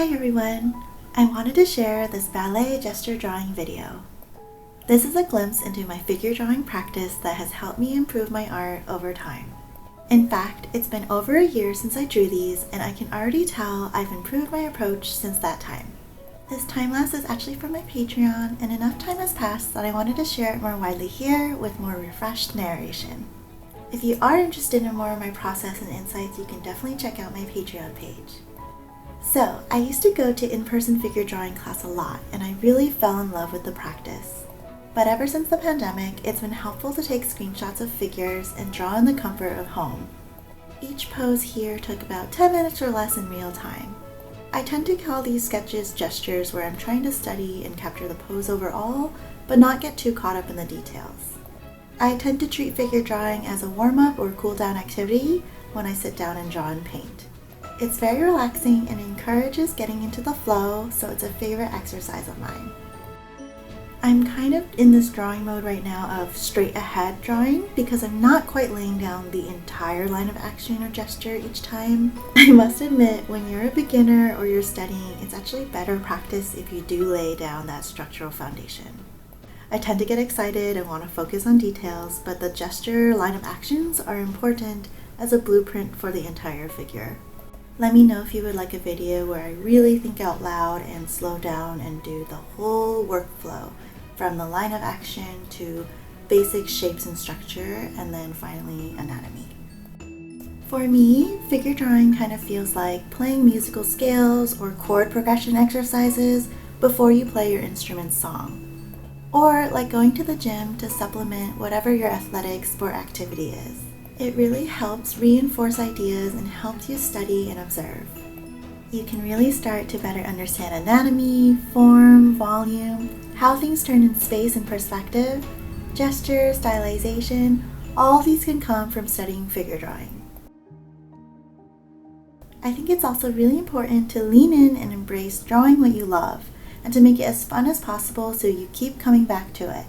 Hi everyone! I wanted to share this ballet gesture drawing video. This is a glimpse into my figure drawing practice that has helped me improve my art over time. In fact, it's been over a year since I drew these and I can already tell I've improved my approach since that time. This time-lapse is actually from my Patreon and enough time has passed that I wanted to share it more widely here with more refreshed narration. If you are interested in more of my process and insights, you can definitely check out my Patreon page. So, I used to go to in-person figure drawing class a lot and I really fell in love with the practice. But ever since the pandemic, it's been helpful to take screenshots of figures and draw in the comfort of home. Each pose here took about 10 minutes or less in real time. I tend to call these sketches gestures where I'm trying to study and capture the pose overall, but not get too caught up in the details. I tend to treat figure drawing as a warm-up or cool-down activity when I sit down and draw and paint. It's very relaxing and encourages getting into the flow, so it's a favorite exercise of mine. I'm kind of in this drawing mode right now of straight ahead drawing because I'm not quite laying down the entire line of action or gesture each time. I must admit, when you're a beginner or you're studying, it's actually better practice if you do lay down that structural foundation. I tend to get excited and want to focus on details, but the gesture line of actions are important as a blueprint for the entire figure. Let me know if you would like a video where I really think out loud and slow down and do the whole workflow from the line of action to basic shapes and structure and then finally anatomy. For me, figure drawing kind of feels like playing musical scales or chord progression exercises before you play your instrument's song. Or like going to the gym to supplement whatever your athletic sport activity is. It really helps reinforce ideas and helps you study and observe. You can really start to better understand anatomy, form, volume, how things turn in space and perspective, gesture, stylization. All these can come from studying figure drawing. I think it's also really important to lean in and embrace drawing what you love and to make it as fun as possible so you keep coming back to it.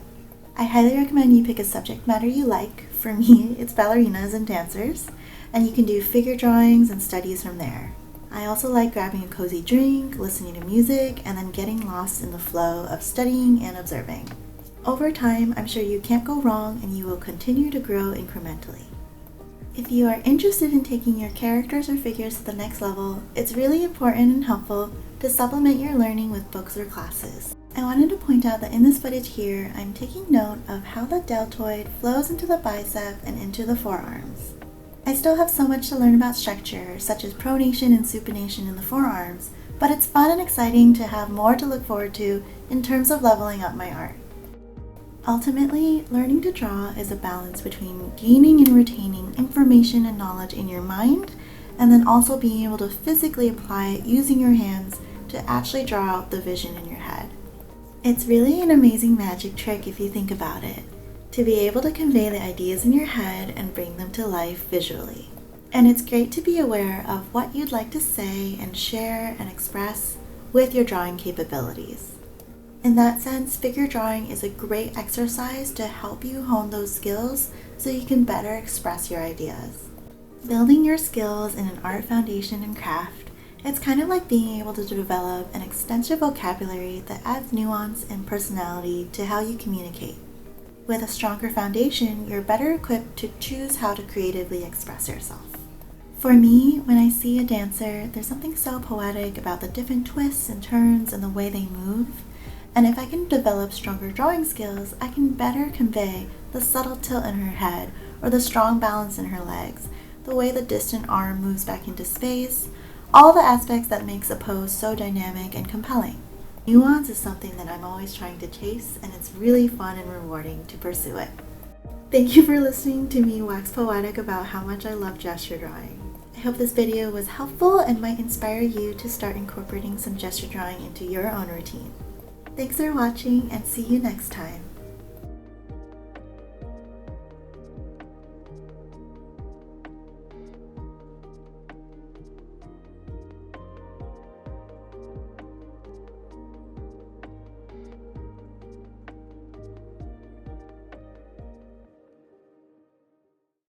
I highly recommend you pick a subject matter you like. For me, it's ballerinas and dancers, and you can do figure drawings and studies from there. I also like grabbing a cozy drink, listening to music, and then getting lost in the flow of studying and observing. Over time, I'm sure you can't go wrong and you will continue to grow incrementally. If you are interested in taking your characters or figures to the next level, it's really important and helpful to supplement your learning with books or classes. I wanted to point out that in this footage here, I'm taking note of how the deltoid flows into the bicep and into the forearms. I still have so much to learn about structure, such as pronation and supination in the forearms, but it's fun and exciting to have more to look forward to in terms of leveling up my art. Ultimately, learning to draw is a balance between gaining and retaining information and knowledge in your mind, and then also being able to physically apply it using your hands to actually draw out the vision in your head. It's really an amazing magic trick if you think about it, to be able to convey the ideas in your head and bring them to life visually. And it's great to be aware of what you'd like to say and share and express with your drawing capabilities. In that sense, figure drawing is a great exercise to help you hone those skills so you can better express your ideas. Building your skills in an art foundation and craft, it's kind of like being able to develop an extensive vocabulary that adds nuance and personality to how you communicate. With a stronger foundation, you're better equipped to choose how to creatively express yourself. For me, when I see a dancer, there's something so poetic about the different twists and turns and the way they move. And if I can develop stronger drawing skills, I can better convey the subtle tilt in her head or the strong balance in her legs, the way the distant arm moves back into space, all the aspects that makes a pose so dynamic and compelling. Nuance is something that I'm always trying to chase, and it's really fun and rewarding to pursue it. Thank you for listening to me wax poetic about how much I love gesture drawing. I hope this video was helpful and might inspire you to start incorporating some gesture drawing into your own routine. Thanks for watching and see you next time.